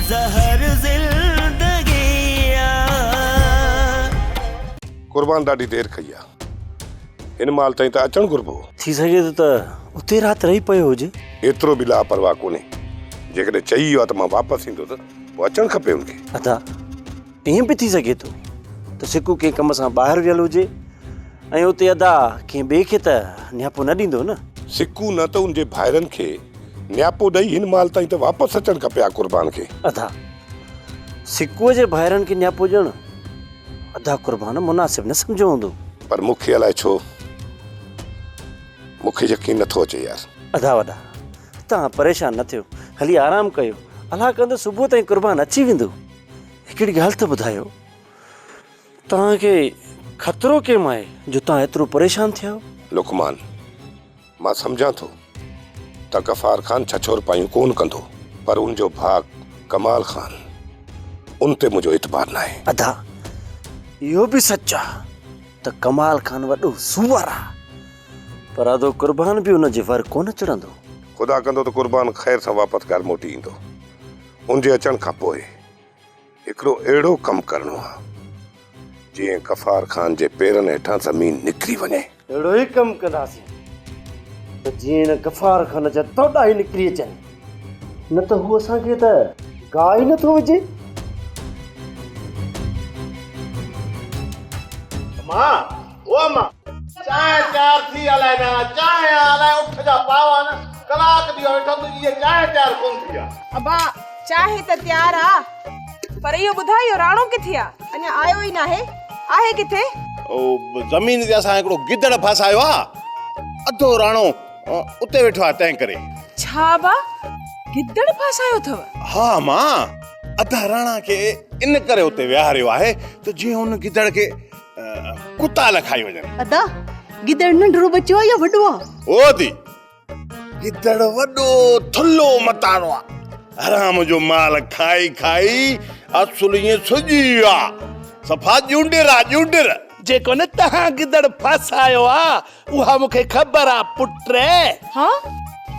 ज़हर ज़िंदगी कुर्बान ॾाढी देरि कई आहे हिन महिल ताईं त अचणु घुरिबो थी सघे थो त उते राति रही पियो हुजे एतिरो बि लापरवाह कोन्हे जेकॾहिं चई वियो आहे त मां वापसि ईंदो त पोइ अचणु खपे हुनखे अदा ईअं बि थी सघे थो त सिकू कंहिं कम सां ॿाहिरि वियल हुजे ऐं उते अदा कंहिं ॿिए खे त नियापो न ॾींदो न सिकू न त उनजे भाइरनि खे नियापो ॾेई हिन महिल ताईं त वापसि अचणु खपे आहे कुर्बान खे अदा सिकूअ जे भाइरनि खे नियापो ॾियणु अदा कुर्बान मुनासिब न सम्झो हूंदो पर मूंखे अलाए छो मूंखे यकीन नथो अचे यार अदा वॾा तव्हां परेशान न थियो हली आराम कयो अलाह कंदो सुबुह ताईं कुर्बान अची वेंदो हिकिड़ी ॻाल्हि त ॿुधायो तव्हांखे ख़तरो कंहिं आहे जो तव्हां एतिरो परेशान थिया लुकमान मां सम्झां थो त गफ़ार ख़ान छछोर पायूं कोन कंदो पर उनजो भाउ कमाल ख़ान उन ते मुंहिंजो इतबार न आहे अदा इहो बि सच आहे त कमाल ख़ान वॾो सूअर आहे पर अदो कुर्बान बि उनजे वर कोन चढ़ंदो ख़ुदा कंदो त कुर्बान ख़ैर सां वापसि घर मोटी ईंदो उनजे अचण खां पोइ हिकिड़ो अहिड़ो कमु करिणो आहे जीअं गफ़ार ख़ान जे पेरनि हेठां ज़मीन निकिरी वञे अहिड़ो ई कमु कंदासीं त जीअं न गफ़ार ख़ान जा तोड़ा ई निकिरी अचनि न त हू असांखे त गाह ई नथो विझे मां चांहि तयार थी अलाए न चांहि अलाए उठ जा पावा न कलाक ॾियो वेठो तुंहिंजी चांहि तयार कोन थी आहे अबा चांहि त तयार आहे पर इहो ॿुधायो राणो किथे आहे अञा आयो ई नाहे आहे किथे ओ ज़मीन ते असां हिकिड़ो गिदड़ फसायो आहे अधो राणो उते वेठो आहे तंहिं करे छा बा गिदड़ फसायो अथव हा मां अधा राणा खे इन करे उते विहारियो आहे त जीअं हुन गिदड़ खे कुता न खाई वञनि अदा गिदड़ नंढड़ो बच्चो आहे या वॾो आहे ओ दी गिदड़ वॾो थुल्लो मतारो आहे हराम जो माल खाई खाई असुल ईअं सुजी वियो आहे सफ़ा ॼूंडर आहे ॼूंडर जेको न तव्हां गिदड़ फसायो आहे उहा मूंखे ख़बर आहे पुट हाँ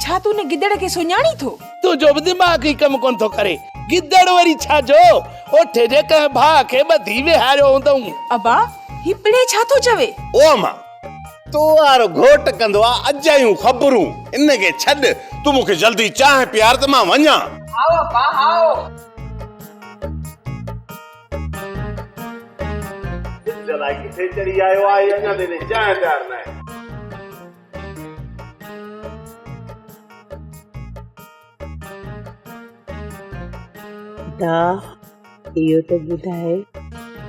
छा तूं ने गिदड़ खे सुञाणी थो तुंहिंजो बि दिमाग़ ई कमु कोन थो करे गिदड़ वरी छा जो ओठे जे कंहिं भाउ खे ॿधी विहारियो हूंदऊं अबा ही पिड़े छा थो चवे ओ मां तो वारो घोट कंदो आहे अजायूं ख़बरूं इनखे छॾ तूं मूंखे जल्दी चांहि पियार त मां वञा आओ बा आओ जलाई किथे चढ़ी आयो आहे अञा तेरे चांहि तयार न आहे दा इहो त ॿुधाए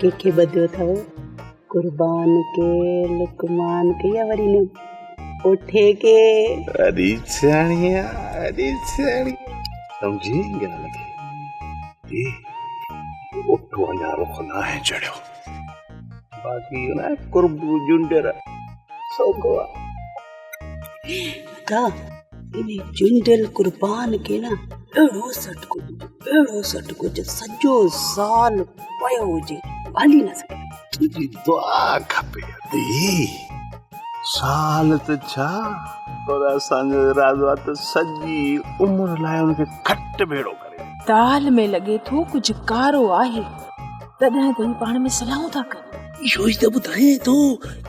कंहिंखे ॿधियो अथव कुर्बान के लुकमान के या वरी न उठे के अरे सियाणिया समझी ॻाल्हि खे उठो अञा रुख न आहे चढ़ियो बाक़ी न कुर्बू जुंडर सोको दा इन जुंडल कुर्बान के ना अहिड़ो सटको जो सॼो साल पियो हुजे हली न सघे तुझी दुआ खपे दी साल त छा पर असांजो इरादो आहे त सॼी उमिरि लाइ हुनखे खट भेड़ो करे दाल में लॻे थो कुझु कारो आहे तॾहिं त पाण में सलाहूं था कनि इहो ई त ॿुधाए थो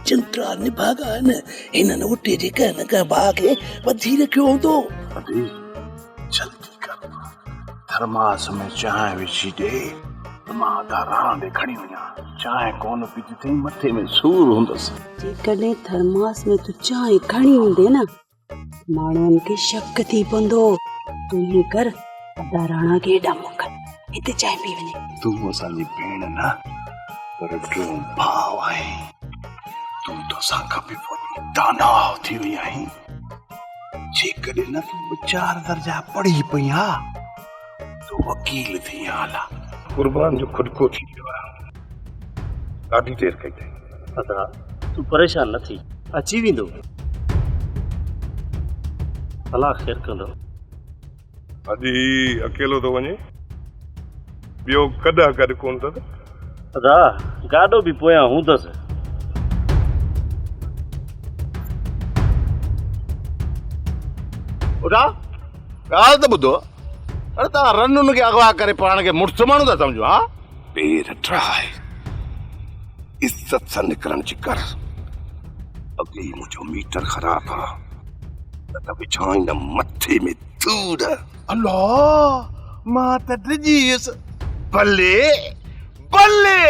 चिंता निभागा न हिननि उठे जे कंहिं न कंहिं भाउ खे ॿधी रखियो हूंदो जल्दी कर थर्मास में चांहि विझी ॾे त मां आधा राणा ॾे खणी वञा चांहि कोन पीती अथई मथे में सूर हूंदसि जेकॾहिं थर्मास में तूं चांहि खणी ईंदे न माण्हुनि खे शक थी पवंदो तूं ईअं कर अदा राणा खे हेॾा मोकिल हिते चांहि पी वञे तूं असांजी भेण न पर टियों भाउ आहीं तूं तोसां खपे पोइ दाना थी वई आहीं जेकॾहिं न तूं 4 दर्जा पढ़ी पई आहे तूं वकील थी आला कुर्बान जो खुदको थी वियो आहे ॾाढी देरि कई अथई अदा तूं परेशान न थी अची वेंदो अलाह ख़ैर कंदो अॼु अकेलो थो वञे ॿियो कॾहिं गॾु कोन अथसि अदा गाॾो बि पोयां हूंदसि उठा ॻाल्हि त ॿुधो अरे तव्हां रनुनि खे अगवा करे पाण खे मुड़ुस माण्हू था सम्झो? हा, पेर ट्राए इज्जत सां निकिरण जी कर। अॻे मुंहिंजो मीटर ख़राब आहे त विछाई न मथे में धूड़। अल्लाह, मां त डिॼी वियुसि। भले भले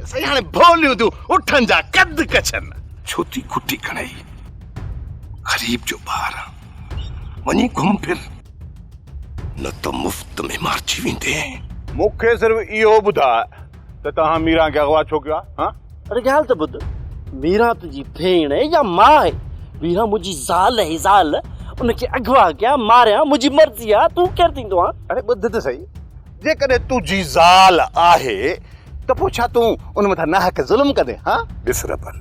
सही, हाणे भोलियूं तूं उठनि जा कद कछनि। छो थी खुटी खणाई? ग़रीब जो ॿार वञी घुम फिर, न त मुफ़्त में मारजी वेंदे। मूंखे सिर्फ़ इहो ॿुधाए त तव्हां मीरा खे अगवा छो कयो आहे? अरे ॻाल्हि त ॿुध, मीरा तुंहिंजी भेण आहे या मां आहे? मीरा मुंहिंजी ज़ाल आहे, ज़ाल। उनखे अगवा कया मारिया मुंहिंजी मर्ज़ी आहे, तूं केरु थींदो आहे? अरे ॿुध त सही, जेकॾहिं तुंहिंजी ज़ाल आहे त पोइ छा तूं उन मथां नाहक ज़ुल्म कंदे? हा, ॾिस रबन,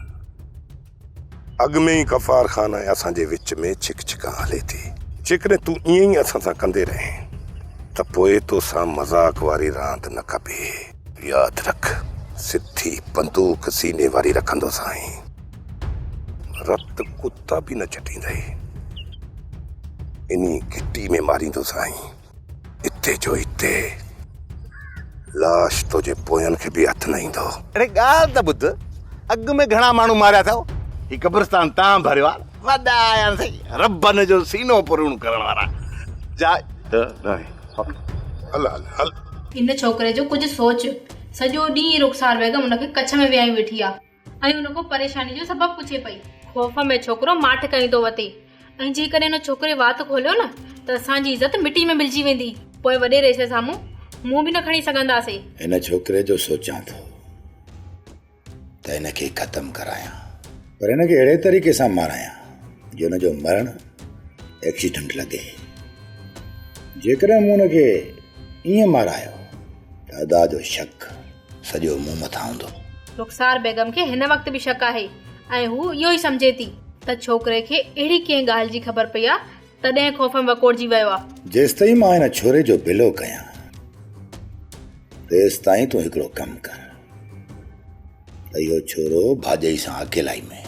अॻ में ई गफ़ार ख़ान ऐं असांजे विच में छिक हले थी। जेकॾहिं तूं ईअं ई असां सां कंदे रहे त पोइ तोसां मज़ाक वारी रांदि न कबे। यादि रख, सिधी बंदूक सीने वारी रखंदो साईं, रत कुत्ता बि न छटींदई। इन्ही गिटी में मारींदो साईं, इते जो इते। लाश तुंहिंजे पोयनि खे बि हथ न ईंदो। अरे ॻाल्हि त ॿुध, अॻु में घणा माण्हू मारिया अथव? ही क़ब्रिस्तान तव्हां भरियो आहे, वॾा आया सही, रबन जो सीनो पुरून करण वारा। जा हल हल हल। इन छोकिरे जो कुझु सोच। सॼो ॾींहुं रुखसार बेगम हुनखे कच्छ में विहाई वेठी आहे ऐं हुनखां परेशानी जो सबबु पुछे पई। ख़ौफ़ में छोकिरो माठ कयूं थो वते, ऐं जेकॾहिं हुन छोकिरे वात खोलियो न त असांजी इज़त मिटी में मिलिजी वेंदी। पोइ वॾे रेसे साम्हूं मुंहुं बि न खणी सघंदासीं। हिन छोकिरे जो सोचां थो त हिनखे ख़तमु करायां, पर हिनखे अहिड़े तरीक़े सां मारायां जो हुनजो मरण एक्सीडेंट लॻे। जेकॾहिं मूं हुनखे ईअं मारायो त अदा जो शक सॼो मूं मथां हूंदो। रुखसार बेगम खे हिन वक़्तु बि शक आहे ऐं हू इहो ई सम्झे थी त छोकिरे खे अहिड़ी कंहिं ॻाल्हि जी ख़बर पई आहे तॾहिं ख़ौफ़ में वकोड़जी वियो आहे। जेसि ताईं मां हिन छोरे जो बिलो कयां तेसि ताईं तूं हिकिड़ो कमु कर त इहो छोरो भाॼई सां अकेलाई में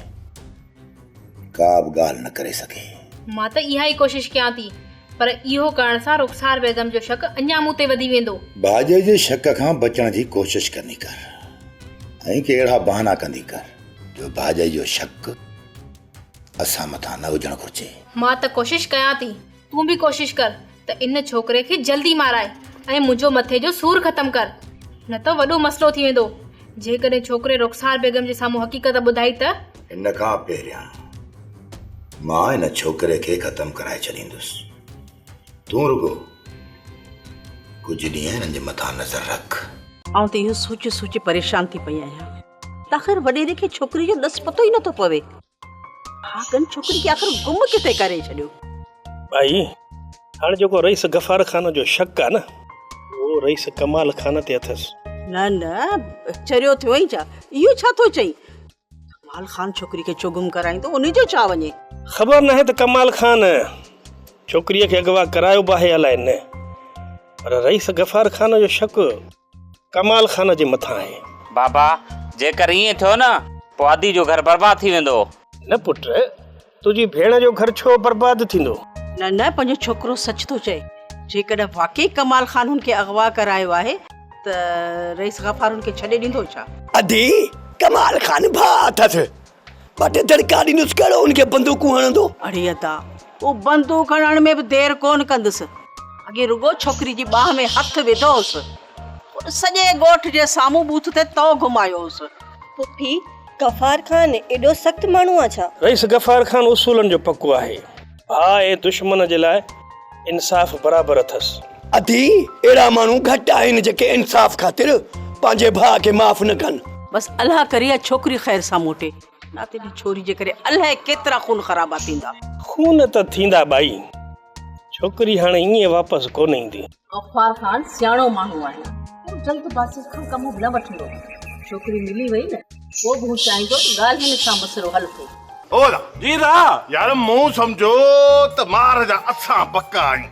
का बि ॻाल्हि न करे सघे। मां त इहा ई कोशिशि कयां थी, पर इहो करण सां रुखसार बेगम जो शक अञा मूं ते वधी वेंदो। भाॼई जे शक खां बचण जी कोशिशि करनी कर ऐं कहिड़ा बहाना कंदी कर जो भाॼई जो शक असां मथां न हुजणु घुरिजे। मां त कोशिशि कयां थी, तूं बि कोशिशि कर त इन छोकिरे खे जल्दी माराए ऐं मुंहिंजो मथे जो सूर ख़तमु कर, न त वॾो मसइलो थी वेंदो। जेकॾहिं छोकिरे रुखसार बेगम जे साम्हूं हक़ीक़त ॿुधाई त हिन खां पहिरियां मां हिन छोकिरे खे ख़तमु कराए छॾींदुसि। तूं रुगो कुझु ॾींहं हिननि जे मथां नज़र रख। आउं त इहो सोचे सोचे परेशान थी पई आहियां। आख़िर वॾेरे खे छोकिरी जो ॾस पतो ई नथो पवे। हाकन छोकिरी खे आख़िर गुम किथे करे छॾियो? भाई हाणे जेको रईस गफ़ार ख़ान जो शक आहे न, उहो रईस कमाल ख़ान ते अथसि। न न चरियो थियो ई छा? इहो छा थो चई? कमाल ख़ान छोकिरी खे छो गुम कराईंदो? उनजो छा वञे? ख़बर न आहे त कमाल ख़ान छोकिरीअ खे अगवा करायो बि आहे अलाए न, पर रईस गफ़ार ख़ान जो शक कमाल ख़ान जे मथां आहे। बाबा जेकर ईअं थियो न पोइ आदि जो घर बर्बाद थी वेंदो। न पुट, तुंहिंजी भेण जो घर छो बर्बाद थींदो? न न पंहिंजो छोकिरो सच थो चए। जेकॾहिं वाकई कमाल ख़ान हुनखे अगवा करायो आहे त रईस गफ़ार हुनखे छॾे ॾींदो छा? अदी कमाल ख़ान भाउ अथसि, ॿ टे दड़का ॾींदुसि, कहिड़ो हुनखे बंदूकूं हणंदो। अड़े अदा वो बंदूक हणण में बि देरि कोन कंदुसि। अॻे रुगो छोकिरी जी बाह में हथ विधोसि, सॼे ॻोठ जे साम्हूं बूथ ते तो घुमायोसि। पुफी गफ़ार ख़ान एॾो सख़्तु माण्हू आहे छा? रईस गफ़ार ख़ान उसूलनि जो पको आहे। भाउ ऐं दुश्मन जे लाइ इंसाफ़ बराबरि अथसि। अदी अहिड़ा माण्हू घटि आहिनि जेके इंसाफ़ ख़ातिर पंहिंजे भाउ खे माफ़ न कनि। बसि अलाह करे छोकिरी ख़ैर सां मोटे, न त छोरी जे करे अलाए केतिरा खून ख़राबा थींदा। खून त थींदा बाई, छोकिरी हाणे ईअं वापसि कोन ईंदी। गफ़ार ख़ान सियाणो माण्हू आहे, हू जल्दबाज़ी खां कमु न वठंदो। छोकिरी मिली वई न, वो बि हू चाहींदो त ॻाल्हि हिन सां मसइलो हल थिए। ओला जी रा यार, मूं सम्झो त मार जा असां पक्का आहियूं,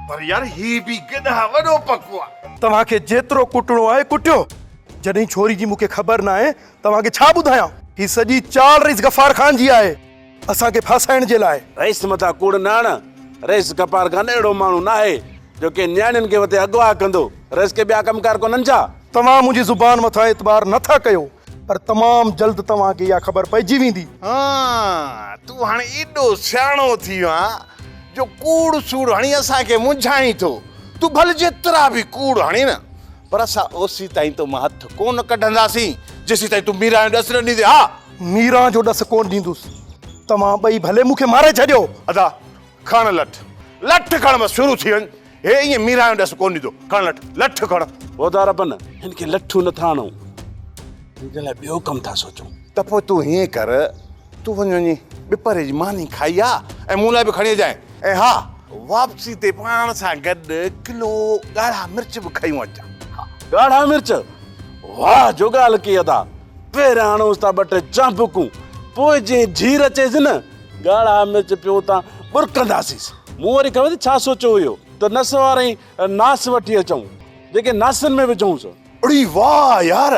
पर यार ही बि गॾा वॾो पको आहे। तव्हांखे जेतिरो कुटणो आहे कुटियो। जॾहिं छोरी जी मूंखे ख़बर न आहे तव्हांखे छा ॿुधायां? ही सॼी चाल रईस गफ़ार ख़ान जी आहे असांखे फासाइण जे लाइ। रईस मथां कूड़ न हण। रईस गफ़ार ख़ान अहिड़ो माण्हू न आहे जो के न्याणियुनि खे वते अगवा कंदो रस के ॿिया कमकार कोन्हनि छा? तव्हां मुंहिंजी ज़ुबान मथां एतबार नथा कयो, पर तमामु जल्द तव्हांखे इहा ख़बर पइजी वेंदी। हाँ, तूं हाणे एॾो सियाणो थी वियो आहीं जो कूड़ सूड़ हणी असांखे मुंझाई थो। तूं भले जेतिरा बि कूड़ हणी न, पर असां ओसी ताईं तो मां हथ कोन कढंदासीं जेसीं ताईं तूं मीरा जो ॾस न ॾींदे। हा, मीरा जो ॾस कोन ॾींदुसि। तव्हां ॿई भले मूंखे मारे छॾियो। अदा खण लठ खण, बसि शुरू थी वञ। हे ईअं मीरा जो ॾस कोन ॾींदो। खण लठ खण। ओदार पन हिन खे लठू नथा हणूं, हिन लाइ ॿियो कमु था सोचूं। त पोइ तूं हीअं कर, तूं वञी ॿिपरे जी मानी खाई आ ऐं मूं लाइ बि खणी अचांइ। ऐं हा, वापसी ते पाण सां गॾु किलो ॻाढ़ा मिर्च बि खयूं अचां। ॻाढ़ा मिर्च? वाह जो ॻाल्हि कई अदा। पहिरियां हणोसि था ॿ टे चांपुकूं, पोइ जीअं झीर अचेसि न, ॻाढ़ा मिर्च पियो तां बुरकंदासीं। मूं वरी ख़बर छा सोचियो हुयो त नस वारे नास वठी अचूं, जेके नासनि में विझूंसि। अड़ी वाह यार,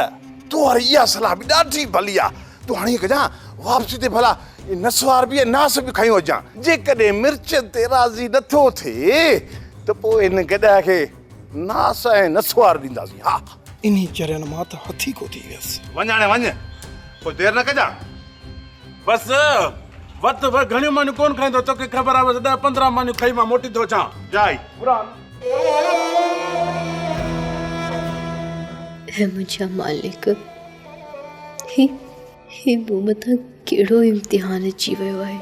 तूं वारी इहा सलाह बि ॾाढी भली आहे। तूं हाणे कजां वापसी ते भला नसवार बि नास बि खयूं अचां। जेकॾहिं मिर्च ते राज़ी नथो थिए त पोइ हिन गॾा खे नास ऐं नसवार ॾींदासीं। हा, इन्ही चरन मां त हथी को थी वियसि। वञ हाणे वञ, कोई देरि न कजां। बसि वत घणियूं मानियूं कोन खाईंदो, तोखे ख़बर आहे। बसि 10-15 मानियूं खाई मां मोटी थो अचां। जाई मुंहिंजा मालिक, हे मूं मथां कहिड़ो इम्तिहान अची वियो आहे।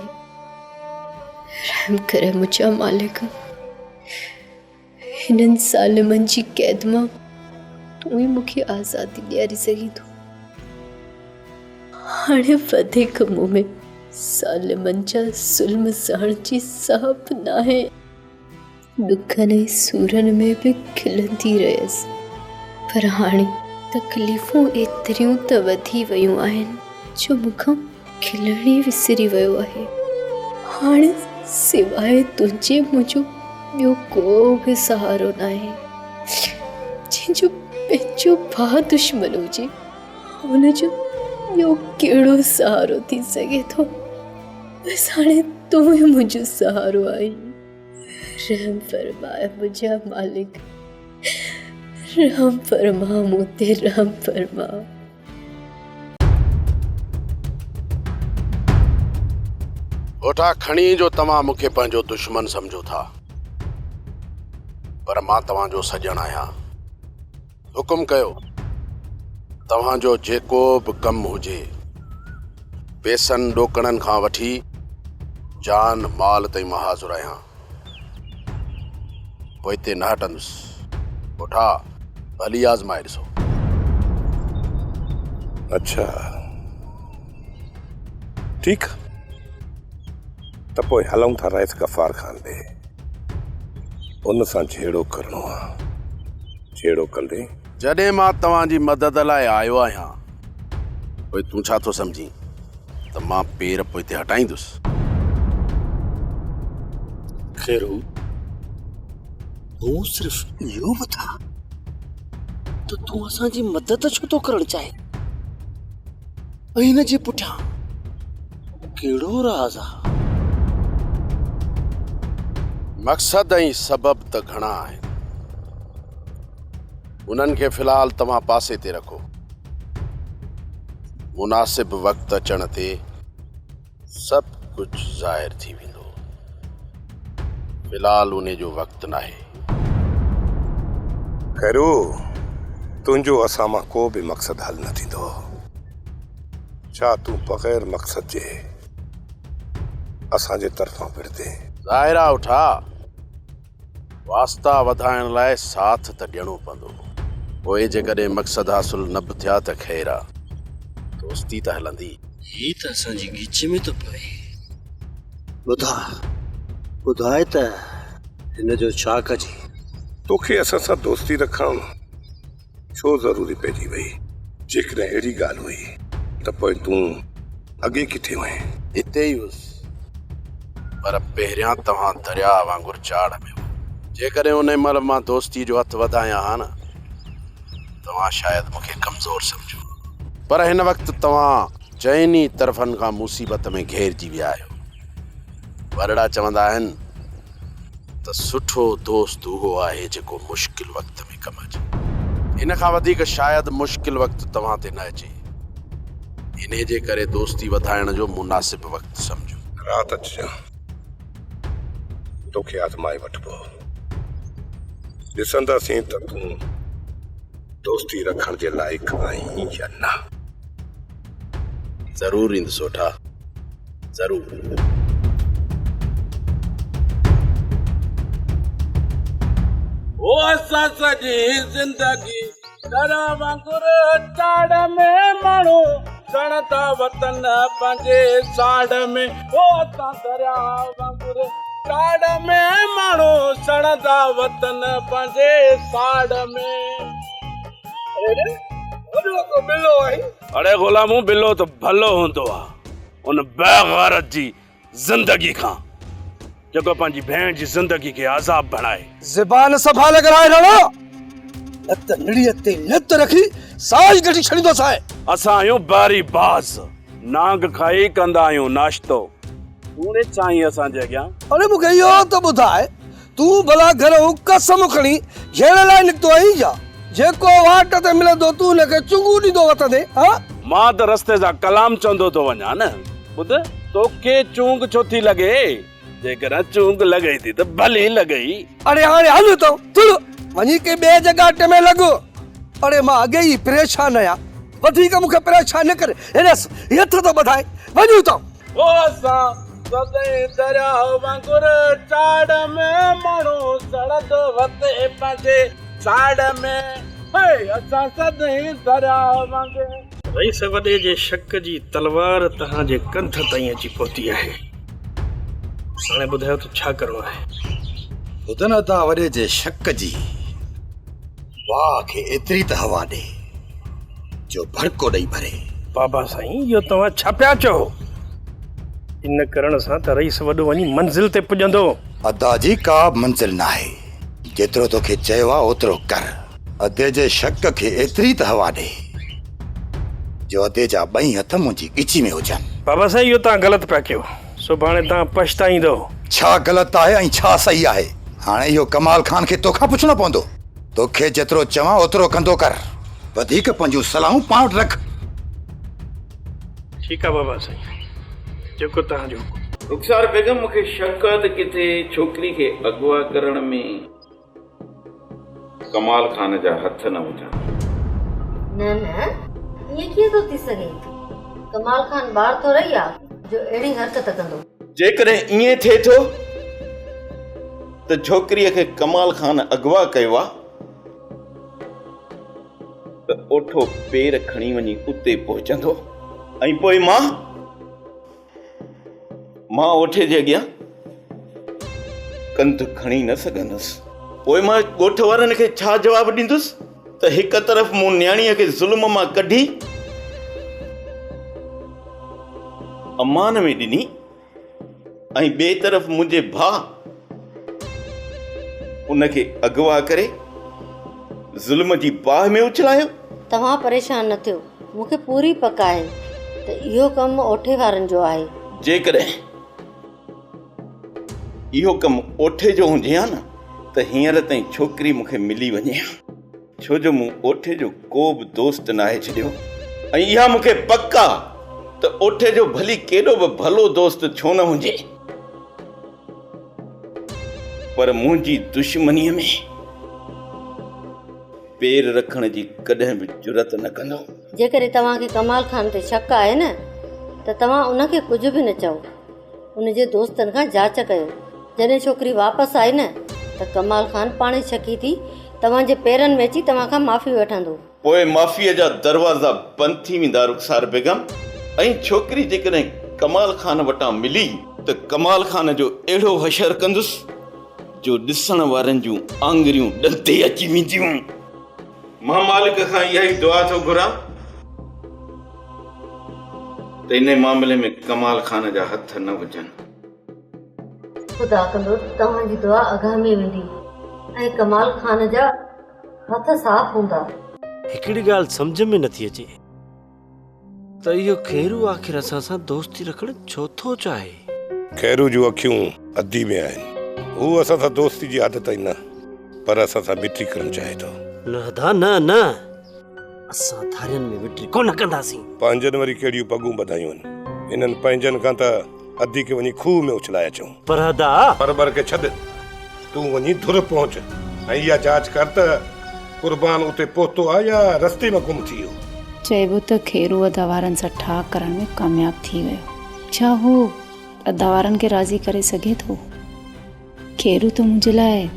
रहम करे मुंहिंजा मालिक, हिननि सालमनि जी क़ैद मां तूं ई मूंखे आज़ादी ॾियारी सघीं थो। हाणे वधीक मूं में सालमनि जा ज़ुल्म सहण जी साहब न आहे। ॾुखनि ऐं सूरनि में बि खिलंदी रहियसि, पर हाणे तकलीफ़ूं एतिरियूं त वधी वियूं आहिनि जो मूंखां खिलण ई विसरी वियो आहे। हाणे सिवाइ तुंहिंजे मुंहिंजो ॿियो को बि सहारो न आहे। जंहिंजो पंहिंजो भाउ दुश्मन हुजे, हुनजो ॿियो कहिड़ो सहारो थी सघे थो। बसि हाणे तूं ई मुंहिंजो सहारो आई। रहम फरमाए मुंहिंजा मालिक, रहम फरमा मूं ते, रहम फरमा। ओठा खणी जो तव्हां मूंखे पंहिंजो दुश्मन सम्झो था, पर मां तव्हांजो सॼण आहियां। हुकुम कयो, तव्हांजो जेको बि कमु हुजे, पैसनि ॾोकणनि खां वठी जान माल ताईं मां हाज़ुर आहियां। पोइ हिते न हटंदुसि। ओठा भली आज़माए ॾिसो। अच्छा ठीकु, त पोइ हलूं था रईस गफ़ार खान ॾे। उन सां जहिड़ो करिणो आहे जहिड़ो कंदे। जॾहिं मां तव्हांजी मदद लाइ आयो आहियां, पोइ तूं छा थो सम्झी त मां पेर पोइ हिते हटाईंदुसि? खैरू, तूं सिर्फ़ इहो बता त तूं असांजी मदद छो थो करणु चाहे, ऐं हिन जे पुठियां कहिड़ो राज़ आहे? मक़सद ऐं सबब त घणा आहिनि, उन्हनि खे फ़िलहाल तव्हां पासे ते रखो। मुनासिब वक़्तु अचण ते सभु कुझु ज़ाहिर थी वेंदो। फ़िलहाल उन जो वक़्तु नाहे। खैरू, तुंहिंजो असां मां को बि मक़सदु हल न थींदो। छा तूं बग़ैर मक़सद जे असांजे तरफ़ां पिड़ते? ज़ाहिरा उठा, वास्ता वधाइण लाइ साथ त ॾियणो पवंदो। पोइ जेकॾहिं मक़सदु हासिल न बि थिया त ख़ैर आहे, दोस्ती त हलंदी। ही त असांजी गिच में थो पए। ॿुधाए त हिन जो छा कजे? तोखे असां सां दोस्ती रखण छो ज़रूरी पइजी वई? जेकॾहिं अहिड़ी ॻाल्हि हुई त पोइ तूं अॻे किथे वएं? हिते ई हुउसि, पर पहिरियां तव्हां दरिया वांगुरु चाड़ में हो। जेकॾहिं उन महिल मां दोस्ती जो हथु वधायां हा न, तव्हां शायदि मूंखे कमज़ोर सम्झो, पर हिन वक़्तु तव्हां चइनी तरफ़नि खां मुसीबत में घेरजी विया आहियो। वरड़ा चवंदा आहिनि, त सुठो दोस्त उहो आहे जेको मुश्किल वक्त में कम अचे। इन खां वधीक शायदि मुश्किल वक्त तव्हां ते न अचे। इन जे करे दोस्ती वधाइण जो मुनासिब वक्त समझो। रात अचिजां, तोखे आज़माए वठबो। ॾिसंदासीं त तूं दोस्ती रखण जे लाइक़ आहीं या न। ज़रूर ईंदुसि सोठा, ज़रूर। ओ असां सॼी ज़िंदगी दरा वांगुर चाड़ में माण्हू सणता वतन पंहिंजे साड़ में। ओ असां दरिया वांगुर चाड़ में माण्हू सणता वतन पंहिंजे साड़ में। अरे गुलामू, बिलो तो भलो हूंदो आहे उन बेग़ैरत जी ज़िंदगी खां जेको पंहिंजी भेण जी ज़िंदगी खे आज़ाब बणाए। ज़बान संभाले कराए रहो, नत नड़ीअ ते नत रखी साई गठी छड़ींदो साए। असां आहियूं बारी बाज़, नांग खाई कंदा आहियूं नाश्तो। तूं ने चाहीं असांजे अॻियां? अरे मूंखे इहो त ॿुधाए, तूं भला घरऊं कसम खणी झेड़ लाइ निकितो आहीं छा? जेको वाट ते मिलंदो तूं हुनखे चुंगू ॾींदो वतंदे? मां त रस्ते जा कलाम चवंदो थो वञा न। ॿुध, तोखे चूंग छो थी लॻे? जेकर चूंग लॻई थी त भली लॻई। अरे हाणे हल तो तुर वञी के ॿिए जॻह में लॻो। अरे मां अॻे ई परेशान आहियां, वधीक मूंखे परेशान न करे। हेॾस हथ तो ॿधाए वञूं था। ओ असां सदाईं दरिया वांगुर चाड़ में माण्हू सड़ंदो वते पंहिंजे साड़ में। असां सदाईं दरिया वांगुर। रईस वॾे जे शक जी तलवार तव्हांजे कंठ ताईं अची पहुती आहे। हाणे ॿुधायो त छा करिणो आहे? ॿुधन था वॾे जे शक जी वाह खे एतिरी त हवा ॾे जो भड़को ॾेई भरे। बाबा साईं, इहो तव्हां छा पिया चओ? इन करण सां त रईस वॾो वञी मंज़िल ते पुॼंदो। अदा जी का मंज़िल न आहे, जेतिरो तोखे चयो आहे ओतिरो कर। अदे जे शक खे एतिरी त हवा ॾे जो अदे जा ॿई हथ मुंहिंजी ॻिची में हुजनि। बाबा साईं, इहो तव्हां ग़लति पिया कयो। सुभाणे तव्हां पछताईंदो। छा ग़लति आहे ऐं छा सही आहे? हाणे इहो कमाल खान खे तोखां पुछणो पवंदो। तोखे जेतिरो चवां ओतिरो कंदो कर, वधीक पंहिंजूं सलाहूं पाण वटि रख। ठीकु आहे बाबा साईं, जेको तव्हांजो। रुखसार बेगम, मूंखे शक त किथे छोकिरी खे अगवा करण में कमाल खान जा हथ न हुजनि। न न, ईअं कीअं थो थी सघे? कमाल खान ॿार तो रही आहे जो अहिड़ी हरकत कंदो। जेकॾहिं ईअं थिए थो त छोकिरीअ खे कमाल खान अगवा कयो आहे त ओठो पेर खणी वञी उते पहुचंदो ऐं पोइ मां ओठे जे अॻियां कंध खणी न सघंदुसि। पोइ मां ॻोठ वारनि खे छा जवाबु ॾींदुसि त हिक तरफ़ मूं न्याणीअ खे ज़ुल्म मां कढी अमान में ॾिनी ऐं ॿिए तरफ़ मुंहिंजे भाउ उनखे अगवा करे ज़ुल्म जी बाहि में उछलायो। तव्हां परेशान न थियो, मूंखे पूरी पक आहे त इहो कमु ओठे वारनि जो आहे। जेकॾहिं इहो कमु ओठे जो हुजे हा न त हींअर ताईं छोकिरी मूंखे मिली वञे हा, छो जो मूं ओठे जो को बि दोस्त न आहे छॾियो ऐं इहा मूंखे पक आहे त ओठे जो भली केॾो बि भलो दोस्त छो न हुजे, पर मुंहिंजी दुश्मनीअ में पेर रखण जी कॾहिं बि जुरत न कंदो। जेकॾहिं तव्हांखे कमाल खान ते शक आहे न त तव्हां उनखे कुझु बि न चओ। उनजे दोस्तनि खां जांच कयो। जॾहिं छोकिरी वापसि आई न त कमाल खान पाणे शकी थी तव्हांजे पेरनि में अची तव्हां खां माफ़ी वठंदो। पोइ माफ़ीअ जा दरवाज़ा बंदि थी वेंदा रुखसार बेगम। ऐं छोकिरी जेकॾहिं कमाल खान वटां मिली त कमाल खान जो अहिड़ो हशर कंदुसि जो ॾिसण वारनि जूं आङुरियूं ॾंदे अची वेंदियूं। मां मालिक खां इहा ई दुआ थो घुरां त इन मामले में कमाल खान जा हथ न हुजनि। ख़ुदा कंदो तव्हांजी दुआ अॻामी वेंदी ऐं कमाल खान जा हथ साफ़ हूंदा। हिकिड़ी ॻाल्हि सम्झ में नथी अचे त इहो खैरू आख़िर असां सां दोस्ती रखण छो थो चाहे। खैरू जूं अखियूं अधी में आहिनि, हू असां सां दोस्ती जी आदत ई न, पर असां सां मिठी करणु चाहे थो। न दा न न, असां धारियुनि में विट्री कोन कंदासीं। पंहिंजनि वरी कहिड़ियूं पगूं ॿधायूं आहिनि, इन्हनि पंहिंजनि खां त अधी खे वञी खूह में उछलाए अचूं। पर दा पर खे छॾ, तूं वञी धुर पहुच ऐं इहा जांच कर त कुर्बान उते पहुतो आहे या रस्ते में गुम थी वियो। चइबो त खेरू अदावारनि सां ठा करण में कामयाब थी वियो। छा हू अदावारनि खे राज़ी करे सघे थो? खेरू त मुंहिंजे लाइ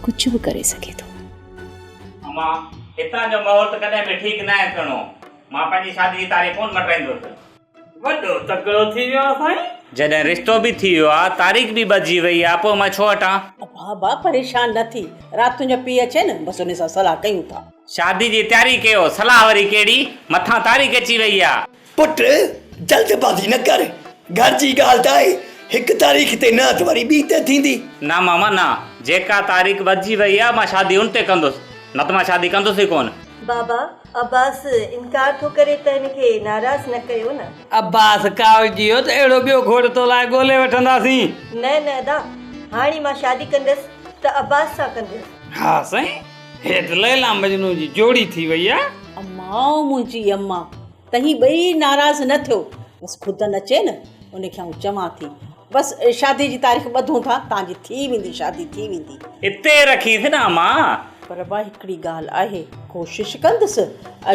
कुझु बि करे सघे थो। अम्मा, हितां जो माहौल त कॾहिं बि ठीकु न आहे करणो। मां पंहिंजी शादी जी तारीख़ कोन मटाईंदुसि। वॾो तकड़ो थी वियो आहे साईं। जॾहिं रिश्तो बि थी वियो आहे, तारीख़ बि बची वई आहे, पोइ मां छो हटां? बाबा परेशान न थी, रात तुंहिंजो पीउ अचे न, बसि उन सां सलाह कयूं था। शादी जी तयारी कयो, सलाह वरी कहिड़ी, मथां तारीख़ अची वई आहे। पुट जल्दबाज़ी न कर, घर जी ॻाल्हि त आहे, हिकु तारीख़ ते न त वरी ॿी ते थींदी। ना मामा ना, जेका तारीख़ बची वई आहे मां शादी उन ते कंदुसि, न त मां शादी कंदुसि ई कोन। बाबा अब्बास इनकार थो करे त हिनखे नाराज़ न कयो न। अब्बास कावजी वियो त अहिड़ो ॿियो घोड़ तो लाइ ॻोल्हे वठंदासीं। न न दा, हाणे मां शादी कंदसि त अब्बास सां कंदसि। हा साईं, हेठि लैला मजनू जी जोड़ी थी वई आहे। अम्मा मुंहिंजी अम्मा, तव्हीं ॿई नाराज़ न थियो, बसि ख़ुदि न अचे न, उनखे आउं चवां थी, बसि शादी जी तारीख़ ॿधूं था, तव्हांजी थी वेंदी, शादी थी वेंदी। हिते रखीसि न मां। पर भाई हिकिड़ी ॻाल्हि आहे, कोशिशि कंदसि,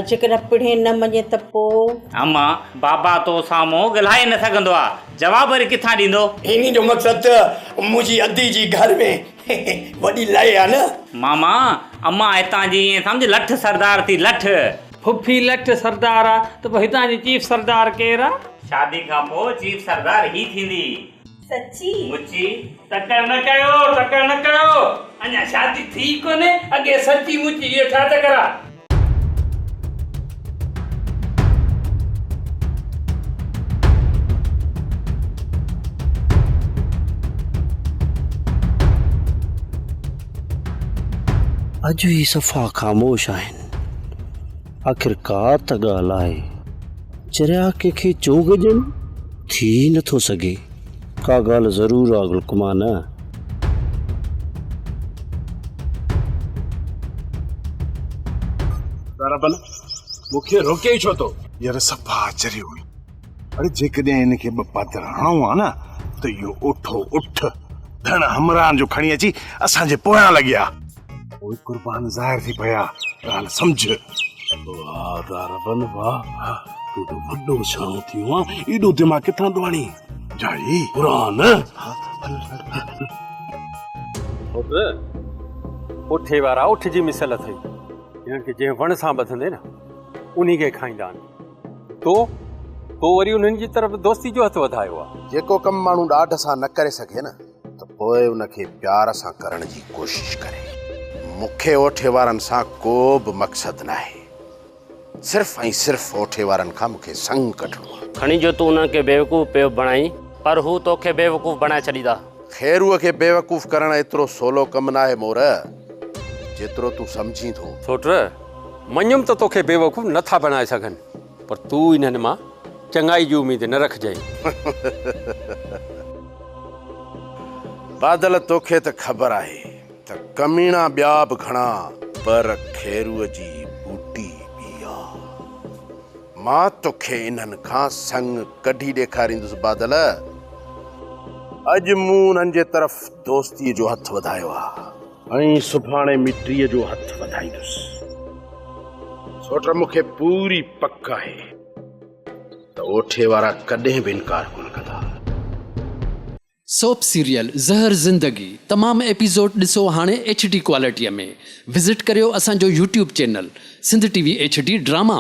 जेकॾहिं पिणे न मञे त पोइ। अम्मा, बाबा तो साम्हूं ॻाल्हाए न सघंदो आहे, जवाब वरी किथां ॾींदो? इन जो मक़सदु त मुंहिंजी अधी जी घर में वॾी लय आहे न। मामा, अम्मा हितां जी ईअं सम्झ लठ सरदार थी, लठ। फुफी लठ सरदार आहे त पोइ हितां जी चीफ सरदार केरु आहे? शादी खां पोइ चीफ सरदार ही थींदी। सच्ची? मुची तकड़ न कयो, तकड़ न कयो, अञा शादी थी कोन्हे, अॻे सची मुची इहो छा त करा। अॼु ही सफ़ा ख़ामोश आहिनि। आख़िर का त ॻाल्हि आहे, चरिया कंहिंखे चोग ॾियणु थी नथो सघे। का ॻाल्हि ज़रूर आहे गुलकुमान। मूंखे रोके ई छो तो? यार सफ़ा चरी हुई। अरे जेकॾहिं इनखे ॿ पादर हणो आहे न त इहो उठो उठ धण हमरान जो खणी अची असांजे पोयां लॻिया। उहे कुर्बान ज़ाहिर थी पिया, ॻाल्हि सम्झ। वाह दारबन वाह, तूं त वॾो छाऊं थियो आहे, एॾो दिमाग़ किथां थो आणी? जाई पुरान उठे वारा उठ जी मिसल अथई, हिननि खे जंहिं वण सां ॿधंदे न उन्ही खे खाईंदा आहिनि। तो वरी उन्हनि जी तरफ़ दोस्ती जो हथ वधायो आहे। जेको कमु माण्हू ॾाढ सां न करे सघे न, त पोइ उनखे प्यार सां करण जी कोशिश करे। मूंखे ओठे वारनि सां को बि मक़सदु न आहे, सिर्फ़ ऐं सिर्फ़ ओठे वारनि खां मूंखे संग कढणो आहे। खणी जो तूं उन्हनि खे बेवकूफ़ पियो बणाई, पर हू तोखे बेवकूफ़ बणाए छॾींदा। खैरूअ खे बेवकूफ़ करणु एतिरो सवलो कमु न आहे मोर, जेतिरो तूं सम्झी थो। छोट मञुमि त तोखे बेवकूफ़ नथा बणाए सघनि, पर तूं इन्हनि मां चङाई जी उमेद न रखजांइ। बादल, तोखे त ख़बर आहे त कमीणा ॿिया बि घणा, पर खैरूअ जी बूटी बि आहे। मां तोखे इन्हनि खां संग कढी ॾेखारींदुसि बादल। अॼु मूं उन्हनि जे तरफ़ दोस्तीअ जो हथ वधायो आहे ऐं सुभाणे मिट्रीअ जो हथ वधाईंदुसि। सोट मूंखे पूरी पक आहे त ओठे वारा कॾहिं बि इनकार कोन कंदा। सोप सीरियल ज़हर ज़िंदगी तमामु एपिसोड ॾिसो हाणे HD क्वालिटीअ में। विज़िट करियो असांजो YouTube channel Sindh TV HD drama.